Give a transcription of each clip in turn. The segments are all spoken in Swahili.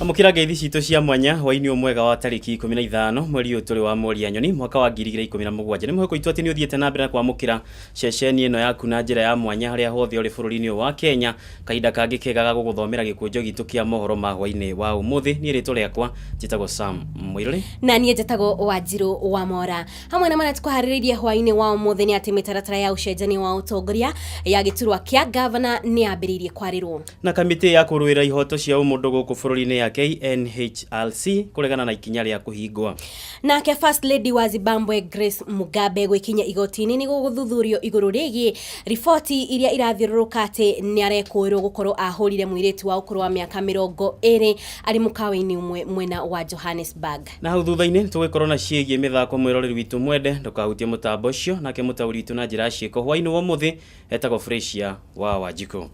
Amukira ngeithi cito cia mwanya hwaini omwega wa tariki 15 mweri uturi wa mweri anyoni mwaka wa 2017 nimwe ko itwati ni uthiete na mbere kwa mukira ceceni eno yaku na njira ya mwanya haria hothe uri bururi-ini wa Kenya kahinda kangi kegaga guguthomera gikunjo gitu kia mohoro ma hwaini wa umuthi ni rito riakwa jitago Sam Mwiruri na nie jitago Wanjiru wa Mora hamwe na mana tukuhariririe hwaini wa umuthi ni ati mitaratara ya ucenjani wa utongoria ya giturwa kia governor ni ambiririe kwarirwo na kamiti ya kuruira ihoto cia umundu guku bururi-ini ya NHRC kuregana na ikinya ria kuhingwa. Nake First Lady wa Zimbabwe Grace Mugabe gwikinya igoti-ini ni guguthuthurio iguru rigi riboti iria irathiururuka ati ni arekwirwo gukorwo ahurire mwiritu wa ukuru wa miaka 20 ari mukawa-ini umwe mwena wa Johannesburg. Na hau thutha-ini tugikorwo na ciĩgie mithako mwiroreri witu mwende ndukahutie mutambo ucio nake mutauri witu na njira ciiko hwaini wa muthi etagwo Freshia wa Wanjiku.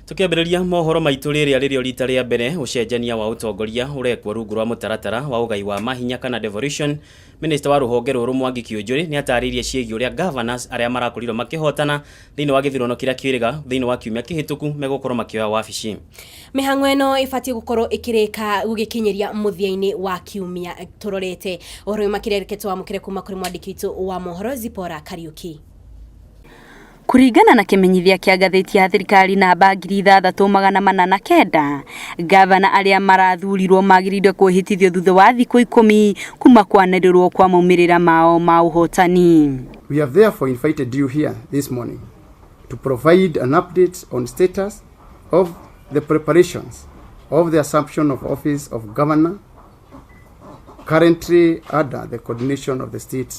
Tukiambiriria mohoro maitu ririo rita ria mbere ucenjania wa utongoria urekwo rungu rwa mutaratara wa ugai wa mahinya kana devolution. Minister wa ruhonge ruru Hwaini-Gikuyu ni ataririe ciĩgie uria governors aria marakorirwo makihotana thiini wa githurono kiria kiuriga thiini wa kiumia kihituku megukorwo makioya wabici. Mihango eno ifatie gukorwo ikirika gugikinyiria muthia-ini wa kiumia turorete uhoro makirereketwo wa mukire kuma kuri mwandiki witu wa mohoro Zipora Kariuki. Kuringana na kimenyithia kia gatheti ya thirikari namba 6,809 gavana aria marathurirwo magiriire kuhitithio thutha wa thiku 10 kuma kwanĩrĩrwo kwa maumirira mao ma uhotani. We have therefore invited you here this morning to provide an update on status of the preparations of the assumption of office of governor currently under the coordination of the state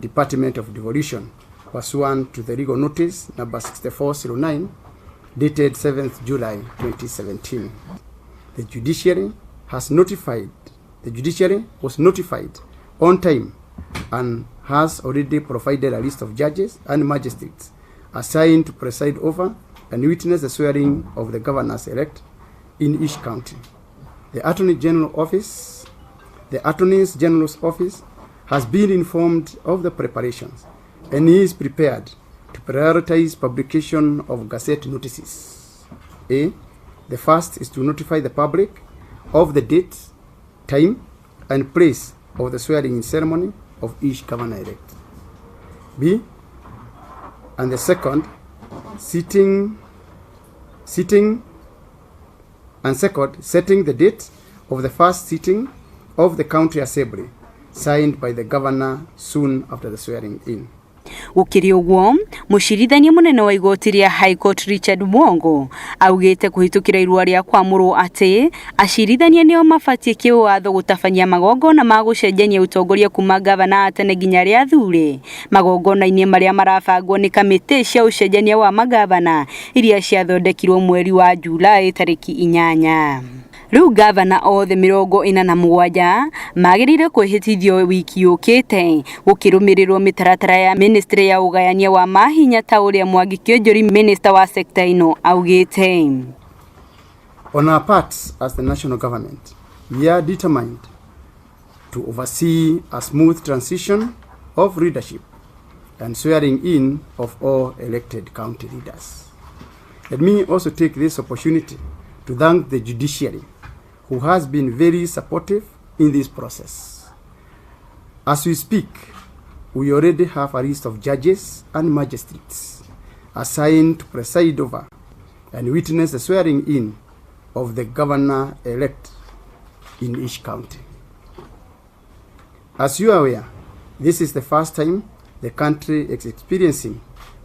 Department of Devolution pursuant to the legal notice number 6409 dated 7th July 2017. The judiciary was notified on time and has already provided a list of judges and magistrates assigned to preside over and witness the swearing of the governors-elect in each county. The Attorney General's office has been informed of the preparations and is prepared to prioritize publication of gazette notices. A. The first is to notify the public of the date, time, and place of the swearing-in ceremony of each governor-elect. B. And the second, setting the date of the first sitting of the county assembly, signed by the governor soon after the swearing-in. Gukiri uguo mucirithania munene wa igoti ria High Court Richard Mwongo augite kuhitukira irua ria kwamurwo ati acirithania nio mafatie kiwatho gutafanyia magongona ma gucenjania utongoria kuma gavana atene nginya ria thure magongona-ini maria marabangwo ni kamiti cia ucenjania wa magavana iria ciathondekirwo mweri wa Julai tariki 8. Riu gavana othe 47 magirire kwihitithio wiki yukite gukirumirirwo mitaratara ya ministry ya ugayania wa mahinya ta uria Hwaini-Gikuyu minister wa sector ino augite. On our part as the national government, we are determined to oversee a smooth transition of leadership and swearing in of all elected county leaders. Let me also take this opportunity to thank the judiciary, who has been very supportive in this process. As we speak, we already have a list of judges and magistrates assigned to preside over and witness the swearing-in of the governor-elect in each county. As you are aware, this is the first time the country is experiencing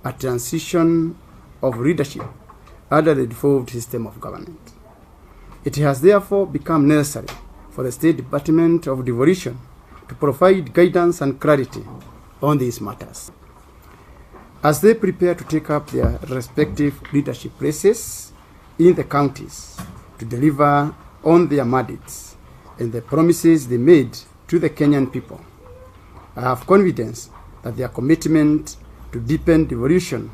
a transition of leadership under the devolved system of government. It has therefore become necessary for the State Department of Devolution to provide guidance and clarity on these matters. As they prepare to take up their respective leadership places in the counties to deliver on their mandates and the promises they made to the Kenyan people, I have confidence that their commitment to deepen devolution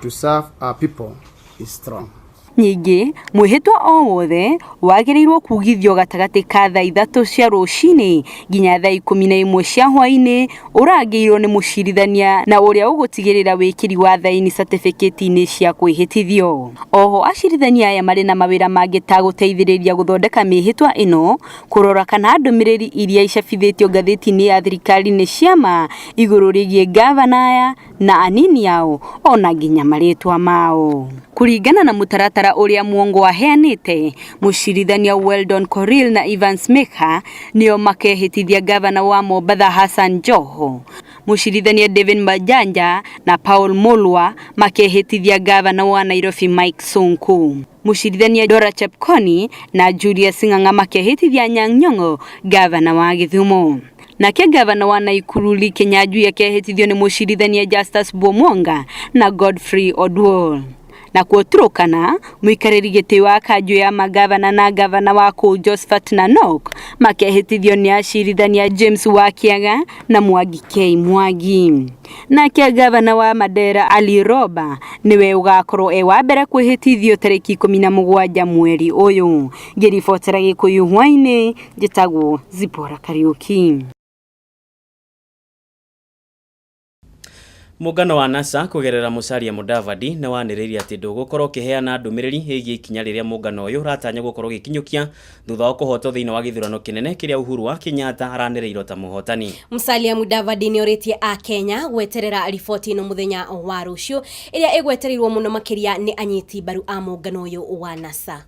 to serve our people is strong. Nyingĩ mwĩhĩtwa o wothe wagĩrĩirwo kugithio gatagati ka thaa 3 cia rũcinĩ nginya thaa 11 cia hwaĩ-inĩ ũrangĩirwo nĩ mũcirithania na ũrĩa ũgũtigĩrĩra wĩkĩri wa thaĩni certificate-inĩ cia kwĩhĩtithio. Oho acirithania aya marĩ na mawĩra mangĩ ta gũteithĩrĩria gũthondeka mĩhĩtwa ĩno, kũrora kana ndũmĩrĩri iria icabithĩtio ngathĩti-inĩ ya thirikari nĩ ciama igũrũ rĩgiĩ ngavana aya na anini ao ona nginya marĩtwa mao. Kũringana na mũtaratara ũrĩa Mwongo aheanĩte, mũcirithania Weldon Korir na Evans Meka nĩo makehĩtithia gavana wa Mombatha Hassan Joho. Mũcirithania David Majanja na Paul Mulwa makehĩtithia gavana wa Nairobi Mike Sonko. Mũcirithania Dora Chepkoni na Julius Ng'ang'a makehĩtithia Anyang' Nyong'o, gavana wa Gĩthumo. Nake gavana wa Nakuru Kinyanjui akehĩtithio nĩ mũcirithania Justus Bomwanga na Godfrey Odwor. Na kuoturukana mũikarĩri gĩtĩ wa kanjũ ya magavana na gavana wa kũu Josephat Nanok makehĩtithio nĩ acirithania James Wakiaga na Mwangi K. Mwangi. Nake gavana wa Mandera Ali Roba niwe ugakorwo wa mbere kwĩhĩtithio tarĩki 17 mweri ũyũ. Ngĩribotera Gĩkũyũ Hwaĩ-inĩ, njĩtagwo Zipora Kariuki. Mũngano wa NASA kugerera Musalia Mudavadi na wanĩrĩirie atĩ ndũgũkorwo ũkĩheana ndũmĩrĩri ĩgiĩ ikinya rĩrĩa mũngano ũyũ ũratanya gũkorwo gĩkinyũkia thutha wa kũhotwo thĩinĩ wa gĩthurano kĩnene kĩrĩa Uhuru wa Kenyatta aranĩrĩirwo ta mũhotani. Musalia Mudavadi nĩ orĩtie a Kenya gweterera riboti ĩno mũthenya wa rũciũ ĩrĩa ĩgwetereirwo mũno makĩria nĩ anyiti mbaru a mũngano ũyũ wa NASA.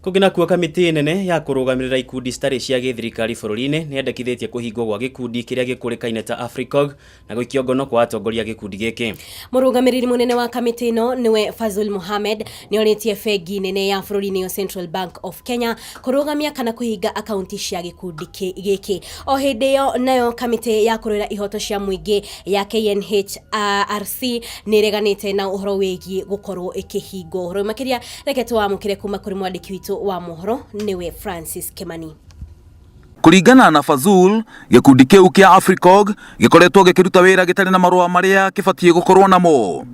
Kũgina kuo kamĩtĩ nene ya kũrũgamĩrĩra ikundi citarĩ cia gĩthirikari bũrũri-inĩ nĩ yendekithĩtie kũhingwo gwa gĩkundi kĩrĩa gĩkũrĩkaine ta AFRICOG na gũikio ngono kwa atongoria gĩkundi gĩkĩ. Mũrũgamĩrĩri mũnene wa kamĩtĩ ĩno nĩwe Fazul Mohammed nĩ orĩtie bengi nene ya bũrũri-inĩ ya Central Bank of Kenya kũrũgamia kana kũhinga akaunti cia gĩkundi gĩkĩ. O hĩndĩ ĩyo nayo kamĩtĩ ya kũrũĩra ihoto cia mũingĩ ya KNHRC nĩ ĩreganĩte na ũhoro wĩgiĩ gũkorwo ĩkĩhingwo. Ũhoro makĩria reke twamũkĩre kuma kũrĩ mwandĩki witũ wa Mohoro niwe Francis Kimani. Kũringana na Fazul, gĩkundi kĩu kĩa AFRICOG gĩkoretwo gĩkĩruta wĩra gĩtarĩ na marũa marĩa kĩbatiĩ gũkorwo namo.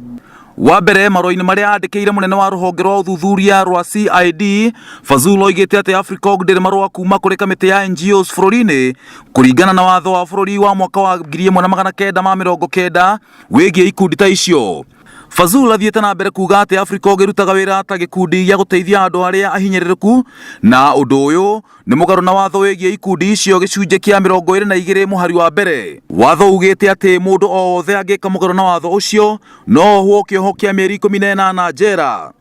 Wa mbere marũa-inĩ marĩa andĩkĩire mũnene wa rũhonge rwa ũthuthuria rwa CID, Fazul oigĩte atĩ AFRICOG ndĩrĩ marũa kuma kũrĩ kamĩtĩ ya NGOs bũrũri-inĩ kũringana na watho wa bũrũri wa mwaka wa 1990 wĩgiĩ ikundi ta icio. Fazul athiĩte na mbere kuga atĩ AFRICOG ĩrutaga wĩra ta gĩkundi gĩa gũteithia andũ arĩa ahinyĩrĩrĩku na ũndũ ũyũ nĩ mũgarũ na watho wĩgiĩ ikundi icio gĩcunjĩ kĩa 22 mũhari wa mbere. Watho ugĩte atĩ mũndũ o wothe angĩka mũgarũ na watho ũcio no ohwo kĩoho kĩa mĩeri 18 njera.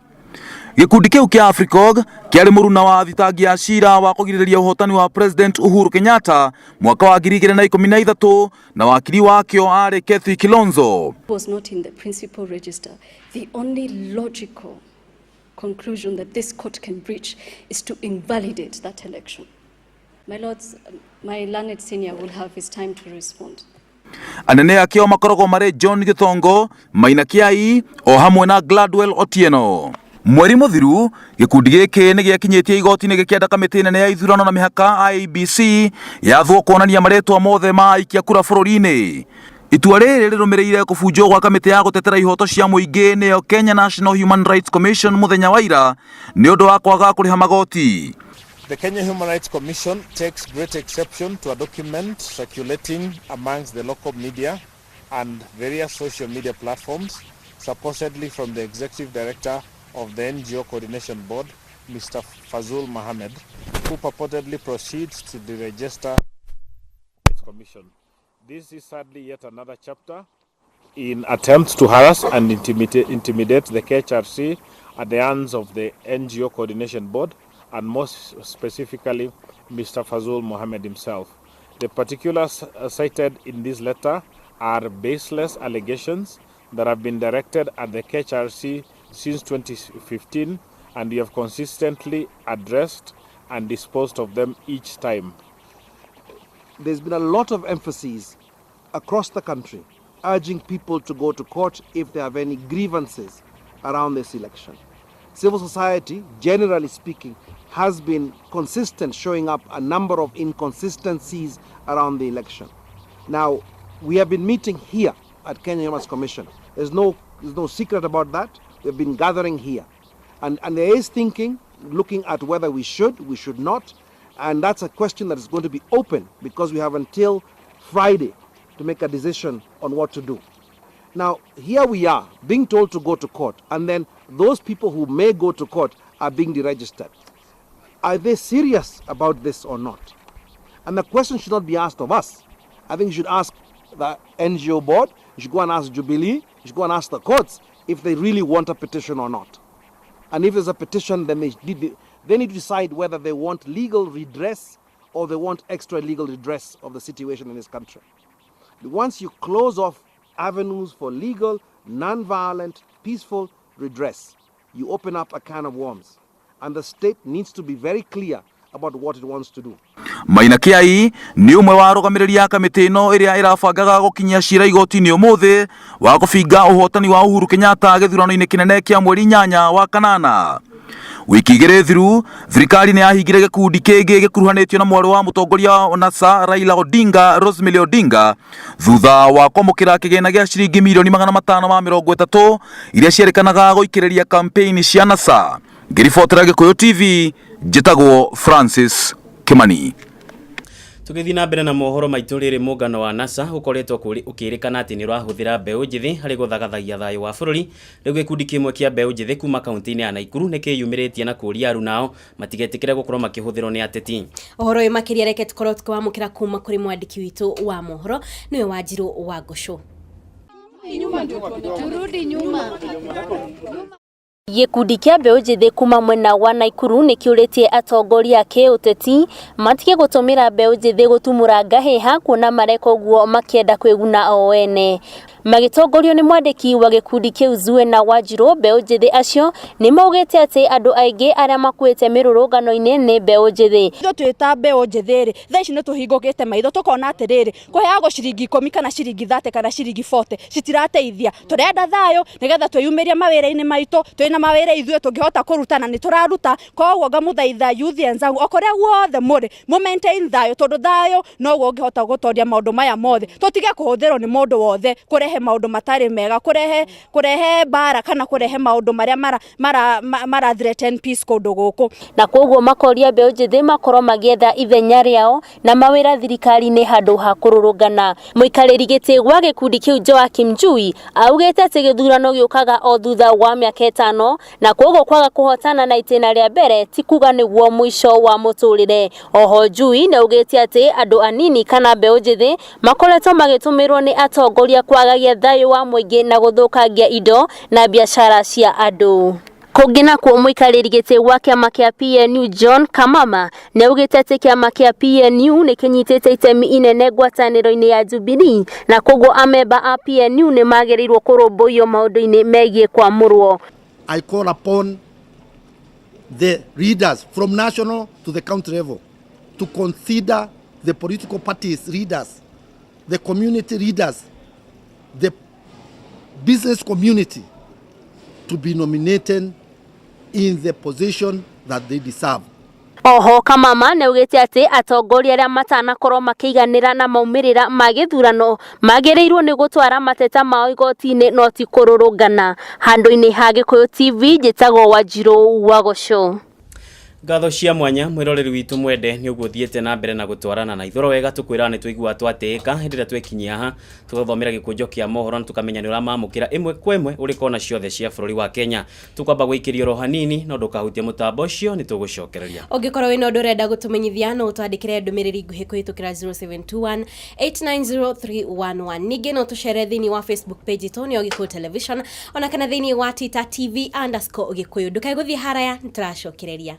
Gĩkundi kĩu kĩa AFRICOG kĩarĩ mũruna wa thitangi ya cira wa kũgirĩrĩria ũhotani wa President Uhuru Kenyatta mwaka wa 2013 na wakiri wakĩo arĩ Kathy Kilonzo. Was not in the principal register. The only logical conclusion that this court can reach is to invalidate that election. My lords, my learned senior will have his time to respond. Anene akĩo makoragwo marĩ John Gĩthongo, Maina Kĩai o hamwe na Gladwell Otieno. Mweri mũthiru gĩkundi gĩkĩ nĩ gĩakinyĩtie igoti-inĩ gĩkĩenda kamĩtĩ nene ya ithurano na mĩhaka IEBC yathwo kuonania marĩtwa mothe ma aikia kura bũrũri-inĩ. Itua rĩrĩ rĩrũmĩrĩire kũbunjwo gwa kamĩtĩ ya gũtetera ihoto cia mũingĩ nĩyo Kenya National Human Rights Commission mũthenya wa ira nĩ ũndũ wa kwaga kũrĩha magoti. The Kenya Human Rights Commission takes great exception to a document circulating amongst the local media and various social media platforms, supposedly from the executive director of the NGO Coordination Board, Mr. Fazul Mohammed, who purportedly proceeds to deregister its commission. This is sadly yet another chapter in attempts to harass and intimidate the KHRC at the hands of the NGO Coordination Board, and most specifically Mr. Fazul Mohammed himself. The particulars cited in this letter are baseless allegations that have been directed at the KHRC since 2015, and we have consistently addressed and disposed of them each time. There's been a lot of emphasis across the country urging people to go to court if they have any grievances around this election. Civil society, generally speaking, has been consistent, showing up a number of inconsistencies around the election. Now, we have been meeting here at Kenya Human Rights Commission. There's no secret about that. We've been gathering here. And there is thinking, looking at whether we should not. And that's a question that is going to be open because we have until Friday to make a decision on what to do. Now, here we are, being told to go to court, and then those people who may go to court are being deregistered. Are they serious about this or not? And the question should not be asked of us. I think you should ask the NGO board, you should go and ask Jubilee, you should go and ask the courts if they really want a petition or not. And if there's a petition, then they need to decide whether they want legal redress or they want extra legal redress of the situation in this country. Once you close off avenues for legal, non-violent, peaceful redress, you open up a can of worms. And the state needs to be very clear about what it wants to do. Maina Kiai ni umwe wa arugamiriri a kamiti ino iria irabangaga gukinyia cira igoti-ini umuthi wa kubinga uhotani wa Uhuru Kenyatta githurano-ini kinene kia mweri 8 wa kanana. Wiki igiri thiru thirikari ni yahingire gikundi kingi gikuruhanitio na mwari wa mutongoria wa NASA Raila Odinga Rosemary Odinga thutha wa kwamukira kigina gia ciringi milioni 530 iria cierikanaga guikiriria campaign cia NASA. Ngiribotera Gikuyu TV, njitagwo Francis Kimani. Tugithi na mbere na mohoro maitu riri mungano wa NASA ukoretwo ukirikana ati ni rwahuthira mbeu njithi hari guthagathagia thayo wa bururi. Riu gikundi kimwe kia mbeu njithi kuma kaunti-ini ya Nakuru nikiyumiritie na kuria aru nao matigetikire gukorwo makihuthirwo ni ateti. Ohoro uyu makiria reke tukorwo tukwamukira kuma kuri mwandiki witu wa mohoro niwe Wanjiru wa Gushu. Turudi nyuma. Gikundi kia mbeu njithi kuma mwena wa Nakuru nikiuritie atongoria ke uteti matige gutumira mbeu njithi gutumura ngahiha kuona mareko guo makienda kwiguna o ene. Magitongorio ni mwandiki wa gikundi kiu Zuena Wanjiru mbeu njithi acio ni maugite ati andu aingi aria makuite mirurungano-ini ni mbeu njithi. Twita mbeu njithi ri thaici ni tuhingukite maitho tukona atiriri kuheago ciringi 10 kana ciringi 30 kana ciringi 40 citirateithia. Turenda thayo nigetha twiyumiria mawira-ini maitu twina mawira ithuĩ tungihota kurutana ni turaruta koguo ngamuthaitha youth enzangu okoria guothe muri mu maintain thayo tondu thayo no ungihota gutoria maundu maya mothe tutige kuhuthirwo ni mundu wothe kurehe maundu matari mega kurehe bara kana kurehe maundu maria mara threaten peace kundu guku na koguo makoria mbeu njithi makorwo magietha ithenya riao na mawira thirikari-ini handu ha kururungana. Muikariri giti gwa gikundi kiu Joakim Njui augite ati githurano giukaga o thutha wa miaka 5 na koguo kwaga kuhotana na itena ria mbere ti kuga niguo mwisho wa muturire. Oho Njui naugite ati andu anini kana mbeu njithi makoretwo magitumirwo ni atongoria kwagagia thayo wa muingi na guthukangia indo na biashara cia andu. Kungina kwa muikariri giti gwa kiama kia PNU John Kamama neugite ati kiama kia PNU nikinyitite itemi inene ngwataniro-ini ya Jubilee na koguo amemba a PNU ni magirirwo kurumbuyo maundu-ini megie kwamurwo. I call upon the leaders from national to the county level to consider the political parties leaders, the community leaders, the business community to be nominated in the position that they deserve. Oho Kamama neugite ati atongoria aria matanakorwo makiiganira na maumirira magithurano magirirwo ni gutwara mateta mao igoti-ini no ti kururungana. Handu-ini ha Gikuyu TV njitagwo Wanjiru wa Gushu. Ngatho cia mwanya mwiroreri witu mwende ni uguo thiete na mbere na gutwarana na ithoro wega tukwira ni tuigua twateka hindira twekinyia ha tugathomera gikunjo kia mohoro na tukamenya ni uramamukira imwe kwa imwe uri kona ciothe cia bururi wa Kenya. Tukwamba gwikiria ro hanini no ndukahutie mutambo ucio ni tugucokereria. Ungikorwo wina undu urenda gutumenyithia no utwandikire ndumiriri nguhi kuhitukira 0721 890311. Ningi no tuchere thini wa Facebook page Tony Gikuyu Television ona kana thini wa Twitter TV_Gikuyu. Ndukaiguthie haraya nituracokereria.